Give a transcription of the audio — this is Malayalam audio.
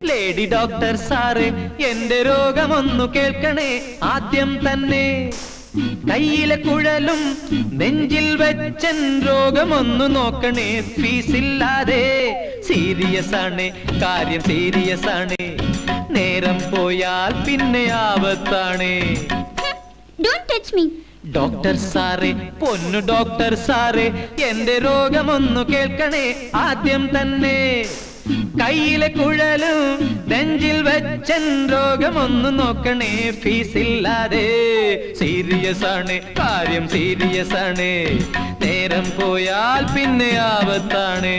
ലേഡി ഡോക്ടർ സാറേ എന്റെ രോഗമൊന്നു കേൾക്കണേ ആദ്യം തന്നെ കയ്യിലെ കുഴലും നെഞ്ചിൽ വെച്ചൻ രോഗമൊന്നു നോക്കണേ ഫീസില്ലാതെ സീരിയസ് ആണ് കാര്യം സീരിയസ് ആണ് നേരം പോയാൽ പിന്നെ ആപത്താണ് Don't touch me. ഡോക്ടർ സാറേ പൊന്നു ഡോക്ടർ സാറേ എന്റെ രോഗമൊന്നു കേൾക്കണേ ആദ്യം തന്നെ കയ്യിലെ കുഴലും നെഞ്ചിൽ വെച്ചൻ രോഗമൊന്നു നോക്കണേ ഫീസില്ലാതെ സീരിയസ് ആണ് കാര്യം സീരിയസ് ആണ് നേരം പോയാൽ പിന്നെ ആപത്താണ്